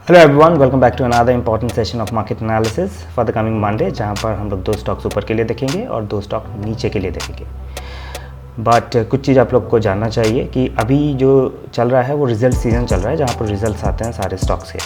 Hello everyone, welcome back to another important session of market analysis for the coming Monday, जहां पर हम लोग 2 stocks ऊपर के लिए देखेंगे और 2 स्टॉक नीचे के लिए देखेंगे। बट कुछ चीज़ आप लोग को जानना चाहिए कि अभी जो चल रहा है वो रिजल्ट सीजन चल रहा है, जहां पर रिजल्ट्स आते हैं सारे स्टॉक्स के।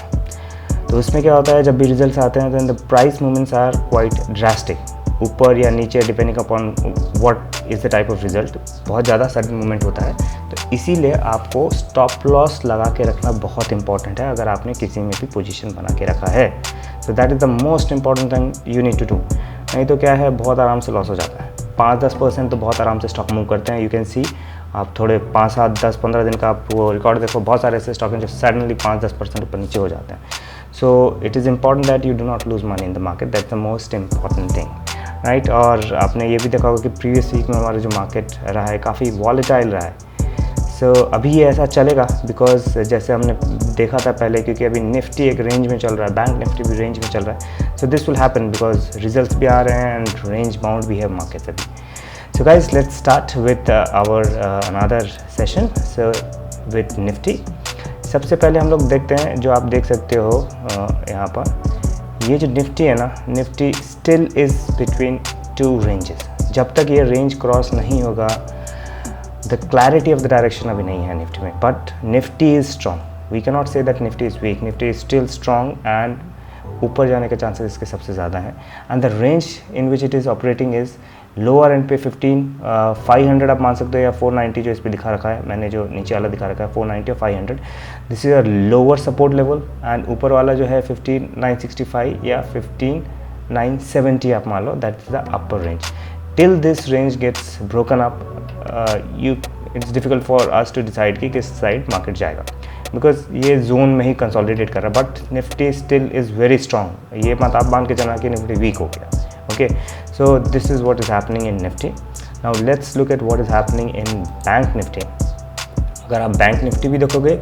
तो उसमें क्या होता है, जब भी रिजल्ट्स आते हैं तो the price movements are quite drastic, ऊपर या नीचे depending upon what is the type of result, बहुत ज़्यादा सडन मूवमेंट होता है। तो इसीलिए आपको स्टॉप लॉस लगा के रखना बहुत इंपॉर्टेंट है अगर आपने किसी में भी पोजीशन बना के रखा है। So that is the most important thing you need to do. नहीं तो क्या है, बहुत आराम से लॉस हो जाता है। 5-10% तो बहुत आराम से स्टॉक मूव करते हैं। यू कैन सी, आप थोड़े 5-7-10-15 दिन का आप वो रिकॉर्ड देखो, बहुत सारे ऐसे स्टॉक हैं जो सडनली 5-10% ऊपर नीचे हो जाते हैं। So it is important that you do not lose money in the market, that's the most important thing, right. और आपने ये भी देखा होगा कि प्रीवियस वीक में हमारा जो मार्केट रहा है काफ़ी वॉलेटाइल रहा है। सो अभी ये ऐसा चलेगा बिकॉज जैसे हमने देखा था पहले, क्योंकि अभी निफ्टी एक रेंज में चल रहा है, बैंक निफ्टी भी रेंज में चल रहा है। सो this will happen because results भी आ रहे हैं एंड रेंज बाउंड भी है मार्केट अभी। So guys, let's start with our another session. So with Nifty सबसे पहले हम लोग देखते हैं, जो आप देख सकते हो यहाँ पर, ये जो निफ्टी है ना, Nifty still is between 2 ranges. जब तक ये रेंज क्रॉस नहीं होगा, the clarity of the direction अभी नहीं है निफ्टी में, but Nifty is strong. We can not say that Nifty is weak, Nifty is still strong and ऊपर जाने के चांसेस इसके सबसे ज़्यादा हैं। And the range in which it is operating is lower end पे 500 आप मान सकते हो, या 490 जो इस पर दिखा रखा है, मैंने जो नीचे वाला दिखा रखा है 490 और 500, this is a lower support level. And ऊपर वाला जो है 15965 या 15970 आप मान लो, that is the upper range. Till this range gets broken up, it's difficult for us to decide कि किस साइड मार्केट जाएगा, बिकॉज ये जोन में ही कंसोलिडेट कर रहा है। But Nifty still is very strong, ये मत आप मान के चलना कि निफ्टी वीक हो गया। Okay, so this is what is happening in Nifty. Now let's look at what is happening in bank Nifty. अगर आप बैंक निफ्टी भी देखोगे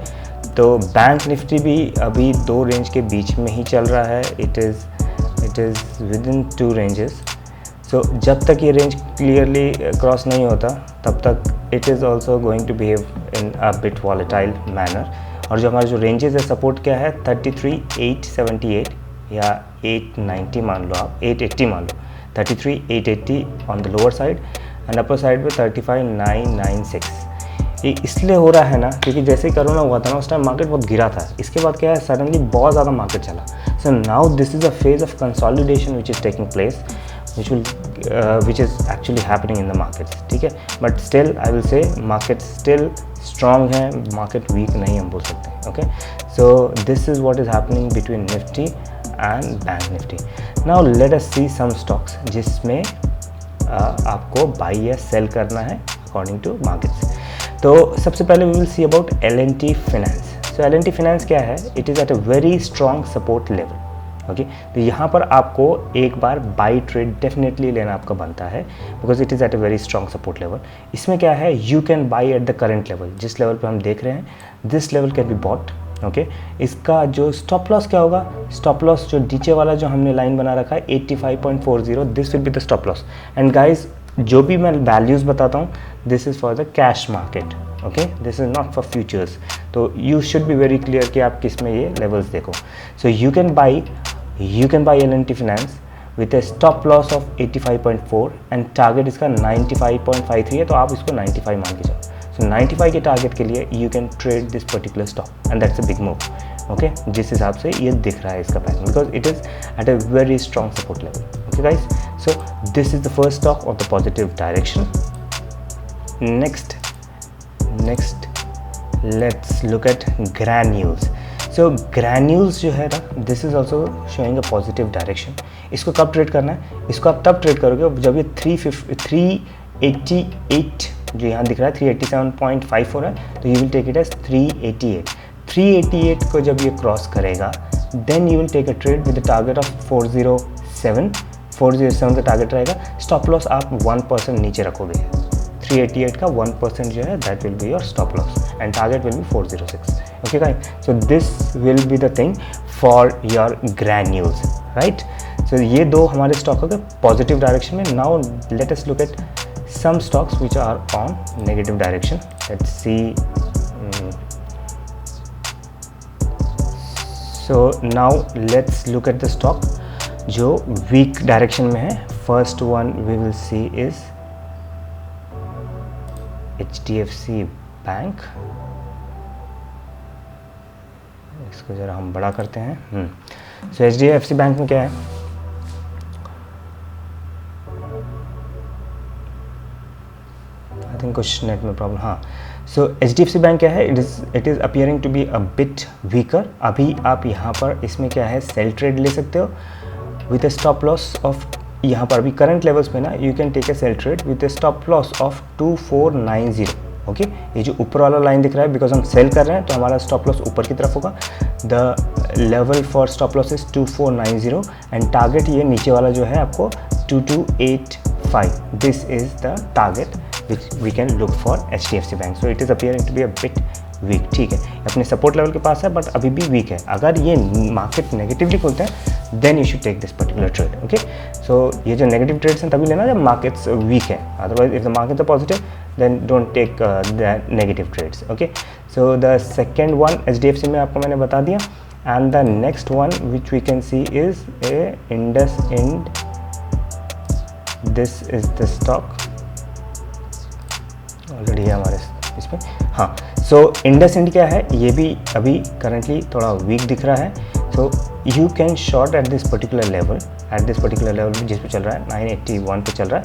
तो बैंक निफ्टी भी अभी 2 रेंज के बीच में ही चल रहा है। It is within 2 ranges. So जब तक ये रेंज क्लियरली क्रॉस नहीं होता, तब तक it is also going to behave in a bit volatile manner. और जो हमारे जो रेंजेस है, सपोर्ट क्या है, 33,878 या 890 मान लो, आप 880 मान लो, 33,880 on the lower side and upper side पे 35,996। ये इसलिए हो रहा है ना, क्योंकि जैसे ही कोरोना हुआ था ना, उस टाइम मार्केट बहुत गिरा था। इसके बाद क्या है, सडनली बहुत ज़्यादा मार्केट चला। So now this is a phase of consolidation which is taking place, which is actually happening in the markets, ठीक है। But still I will say market still strong है, मार्केट वीक नहीं हम बोल सकते। Okay, so this is what is happening between Nifty and bank Nifty. Now let us see some stocks जिसमें आपको by या सेल करना है अकॉर्डिंग टू मार्केट्स। तो सबसे पहले we will see about L&T finance. So L&T finance क्या है, it is at a very strong support level. Okay, तो यहाँ पर आपको एक बार बाई ट्रेड डेफिनेटली लेना आपका बनता है, because it is at a very strong support level. इसमें क्या है, you can by at the current level, जिस लेवल पे हम देख रहे हैं, this level can be bought. Okay, इसका जो स्टॉप लॉस क्या होगा, स्टॉप लॉस जो नीचे वाला जो हमने लाइन बना रखा है 85.40, this will be the stop loss. And guys, जो भी मैं वैल्यूज़ बताता हूँ, this is for the cash market. Okay, this is not for futures. तो you should be very clear कि आप किस में ये लेवल्स देखो। So you can buy L&T Finance with a stop loss of 85.4 and target इसका 95.53 है, तो आप इसको 95 मान के चलो। सो 95 के टारगेट के लिए you can trade this particular stock and that's a big move। Okay, जिस हिसाब से ये दिख रहा है इसका pattern, because it is at a very strong support level. Okay guys, so this is the first stock of the positive direction. Next let's look eight granules. So granules जो है ना, this is also showing a positive direction. इसको कब trade करना है, इसको आप तब ट्रेड करोगे जब ये 388 जो यहाँ दिख रहा है 387.54 है, तो you will take it as 388 को जब ये क्रॉस करेगा, then you will take a trade with the target of 407 का टारगेट रहेगा। स्टॉप लॉस आप 1% नीचे रखोगे, 388 का 1% जो है, that will be your stop loss and target will be 406। Okay guys, so this will be the thing for your granules, right. सो ये 2 हमारे स्टॉक हो गए पॉजिटिव डायरेक्शन में। Now let us look at some stocks which are on negative direction. Let's see so now let's look at the stock जो weak direction में है. First one we will see is HDFC bank. इसको ज़रा हम बड़ा करते हैं. सो HDFC bank में क्या है, आई थिंक कुछ नेट में प्रॉब्लम. हाँ, सो HDFC बैंक क्या है, it is appearing to be a bit weaker. अभी आप यहाँ पर इसमें क्या है, सेल ट्रेड ले सकते हो with a stop loss of, यहाँ पर अभी करंट लेवल्स पे ना you can take a sell trade with a stop loss of 2490. Okay, ये जो ऊपर वाला लाइन दिख रहा है, बिकॉज हम सेल कर रहे हैं तो हमारा स्टॉप लॉस ऊपर की तरफ होगा. The level for stop loss is 2490 and target ये नीचे वाला जो है आपको 2285. This is the target which we can look for HDFC bank. So it is appearing to be a bit weak. ठीक है, अपने सपोर्ट लेवल के पास है बट अभी भी वीक है. अगर ये मार्केट नेगेटिवली खुलते हैं then you should take this particular trade. Okay, so ये जो नेगेटिव ट्रेड्स हैं तभी लेना जब मार्केट्स वीक है. Otherwise if the markets are positive then don't take the negative trades. Okay, so the second one HDFC में आपको मैंने बता दिया. And the next one which we can see is a IndusInd. This is the stock already है हमारे इसमें. हाँ, सो IndusInd क्या है, ये भी अभी करंटली थोड़ा वीक दिख रहा है. सो you can short at this particular level, जिस पे चल रहा है 981 पे चल रहा है.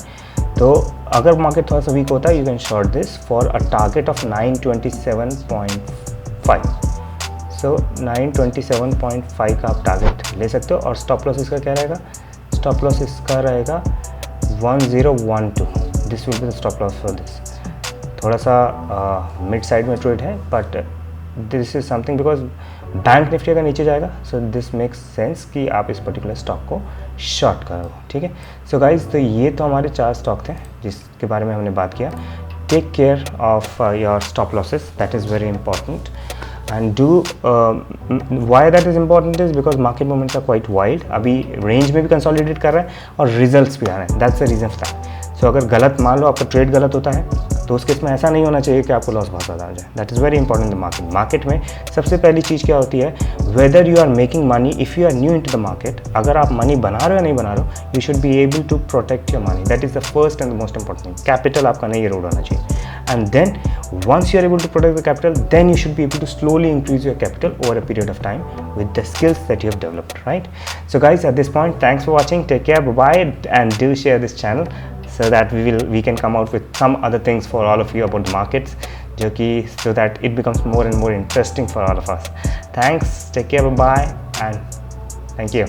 तो अगर मार्केट थोड़ा सा वीक होता है you can short this for a target of 927.5. सो 927.5 का आप टारगेट ले सकते हो. और स्टॉप लॉस इसका क्या रहेगा, स्टॉप लॉस इसका रहेगा 1012. This will be the stop loss for this. थोड़ा सा मिड साइड में ट्रेड है but this is something because bank Nifty अगर नीचे जाएगा सो दिस मेक्स सेंस कि आप इस पर्टिकुलर स्टॉक को शॉर्ट करो. ठीक है, सो गाइज तो ये तो हमारे 4 स्टॉक थे जिसके बारे में हमने बात किया. Take care of your stop losses, that is very important. And do why that is important is because market movements are quite wild. अभी रेंज में भी कंसोलिडेट कर रहा है और रिजल्ट्स भी आ रहे हैं. That's the reason for that. So अगर गलत मान लो आपका ट्रेड गलत होता है तो उस केस में ऐसा नहीं होना चाहिए कि आपको लॉस बहुत ज़्यादा आ जाए. That is very important in the market. Market में सबसे पहली चीज़ क्या होती है, whether you are making money, if you are new in to the market, अगर आप मनी बना रहे हो या नहीं बना रहे हो, you should be able to protect your money. That is the first and the most important thing. Capital आपका नहीं एरोड होना चाहिए. And then once you are able to protect the capital, then you should be able to slowly increase your capital over a period of time with the skills that you have developed, right? So guys, at this point, thanks for watching. Take care, bye bye, and do share this channel so that we can come out with some other things for all of you about the markets, so that it becomes more and more interesting for all of us. Thanks, take care, bye bye, and thank you.